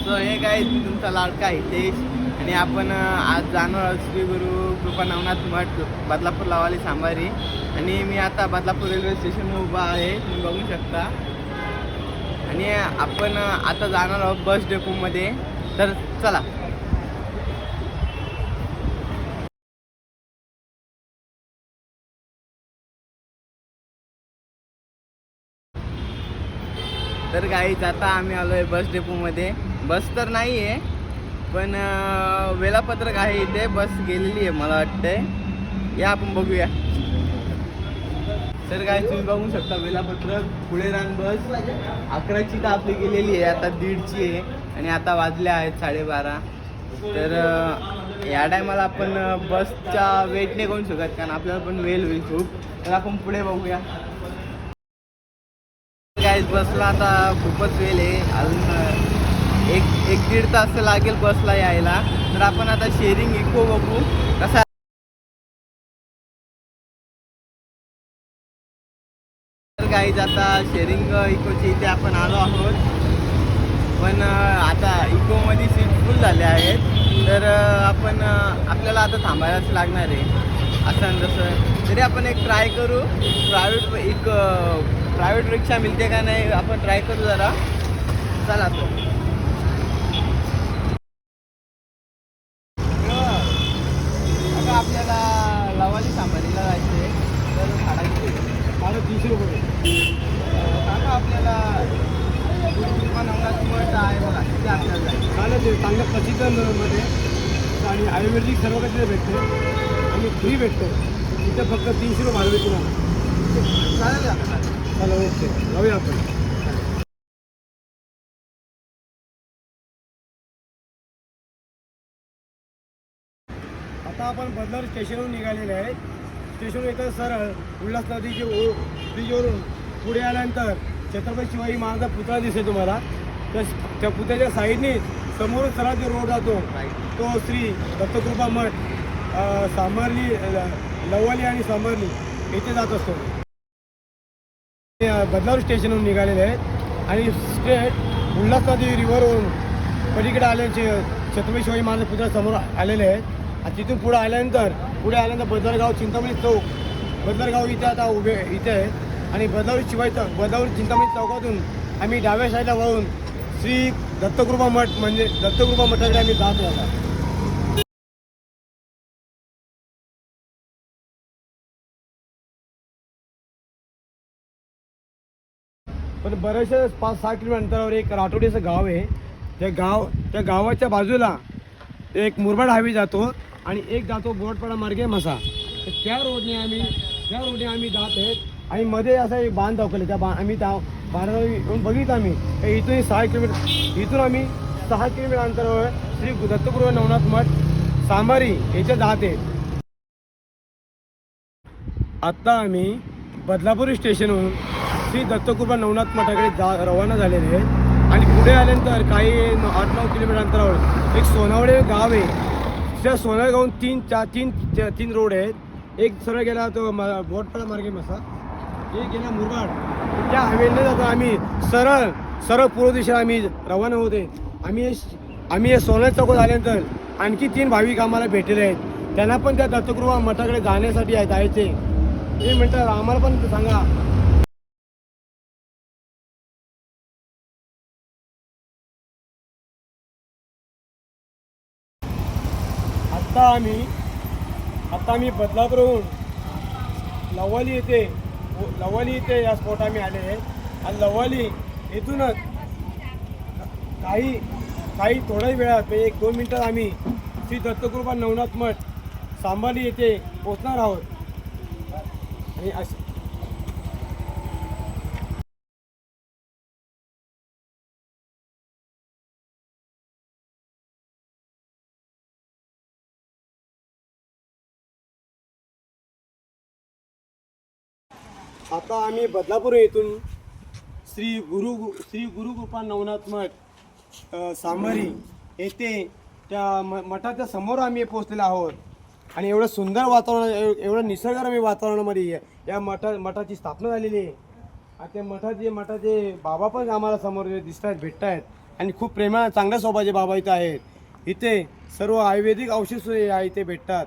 So हे काय तुमचा लाडका हितेश आणि आपण आज जाणार आहोत श्री गुरु कृपा नवनाथ मठ बदलापूर लावाली सांबारी. आणि मी आता बदलापूर रेल्वे स्टेशनवर उभा आहे, तुम्ही बघू शकता. आणि आपण आता जाणार आहोत बस डेपोमध्ये. तर चला. तर गाईज आता आम्ही आलो आहे बस डेपोमध्ये. बस तर नाही आहे पण वेळापत्रक आहे इथे. बस गेलेली आहे मला वाटतंय. या आपण बघूया. तर गाईज तुम्ही बघू शकता वेळापत्रक. पुढे रान बस 11ची तर आपली गेलेली आहे, आता 1:30ची आहे आणि आता वाजले आहेत 12:30. तर या टायमाला आपण बसचा वेट नाही करू शकत कारण आपल्याला पण वेळ होईल खूप. तर आपण पुढे बघूया. गाईज बसला आता खूपच वेळ आहे, अजून एक दीड तास लागेल बसला यायला. तर आपण आता शेअरिंग इको बघू कसा. तर गाईज आता शेअरिंग इकोची इथे आपण आलो आहोत, पण आता इकोमध्ये सीट फुल झाले आहेत. तर आपण आपल्याला आता थांबायलाच लागणार आहे असं तसं. तरी आपण एक ट्राय करू. प्रायव्हेट रिक्षा मिळते का नाही आपण ट्राय करू जरा. चला तो. आता आपल्याला लवाली सांबारीला जायचं आहे. तर भाडं 30 रुपये. सांगा आपल्याला कृपा नवनाथ मठ आहे बघा, तिथे आपल्याला जायचं. चालेल ते चांगल्या प्रसिद्धमध्ये आणि आयुर्वेदिक सर्व काही भेटते आणि फ्री भेटते. इथं फक्त 30 रुपये भाडं भेटू ना. चालेल आपल्याला. चला ओके जाऊया आपण. आता आपण बदलापूर स्टेशनवरून निघालेले आहे. स्टेशनवरून येतात सरळ उल्हास नदीचे ब्रिजवरून पुढे आल्यानंतर छत्रपती शिवाजी महाराजांचा पुतळा दिसेल तुम्हाला. त्या पुतळ्याच्या साईडने समोर सरळ जो रोड जातो तो श्री दत्तकृपा मठ सांबर्ली लवाली आणि सांबर्ली येथे जात असतो. बदलापूर स्टेशनवरून निघालेले आहेत आणि स्ट्रेट उल्हास नदी रिव्हरवरून पलीकडे आले छत्रपती शिवाजी महाराज पुतळा समोर आलेले आहेत. आणि तिथून पुढे आल्यानंतर बदरगाव चिंतामणी चौक बदरगाव इथे आता इथे आहे. आणि बदलापूर चिंतामणी चौकातून आम्ही डाव्या साईडला वळून श्री दत्तकृपा मठ म्हणजे दत्तकृपा मठाकडे आम्ही जात होता. पण बऱ्याचशा 5-6 किलोमीटर अंतरावर एक राठोडी असं गाव आहे. त्या गावाच्या बाजूला एक मुरबाड हायवे जातो आणि एक जातो बोरडपाडा मार्गे मसा. तर त्या रोडने आम्ही जात आहेत. आणि मध्ये असा एक बांध दाखवले त्या आम्ही त्या बांधावर येऊन बघितलं. आम्ही इथून 6 किलोमीटर इथून आम्ही 6 किलोमीटर अंतरावर श्री दत्तकृपा नवनाथ मठ सांबारी याच्या जात आहेत. आत्ता आम्ही बदलापूर स्टेशनवरून श्री दत्तकृपा नवनाथ मठाकडे रवाना झालेले आहेत. आणि पुढे आल्यानंतर काही 8-9 किलोमीटर अंतरावर एक सोनावळे गाव आहे. त्या सोनावळे गावून 3 रोड आहेत. एक सरळ गेला तो बोरडपाडा मार्गे मसा, एक गेला मुरबाड. त्या हायवेने जातो आम्ही सरळ पूर्व दिशेला आम्ही रवाना होते. आम्ही हे सोनावळे चौकात आल्यानंतर आणखी 3 भाविक आम्हाला भेटलेले आहेत. त्यांना पण त्या दत्तकृपा मठाकडे जाण्यासाठी जायचे. ते म्हणतात आम्हाला पण सांगा. आता आम्ही बदलापूरहून लवाली येथे या स्पॉट आम्ही आले आहे. आणि लवाली येथूनच काही थोड्या वेळात 1-2 मिनटात आम्ही श्री दत्तकृपा नवनाथ मठ सांबारी येथे पोचणार आहोत. आणि आता आम्ही बदलापूर येथून श्री गुरुकृपा नवनाथ मठ सांबारी येथे त्या मठाच्या समोर आम्ही पोहोचलेलो आहोत. आणि एवढं सुंदर वातावरण, एवढं निसर्गरम्य वातावरणामध्ये या मठाची स्थापना झालेली आहे. त्या मठाचे बाबा पण आम्हाला समोर दिसत आहेत, भेटत आहेत. आणि खूप प्रेमाळ चांगल्या स्वभावाचे बाबा इथे आहेत. इथे सर्व आयुर्वेदिक औषध इथे भेटतात.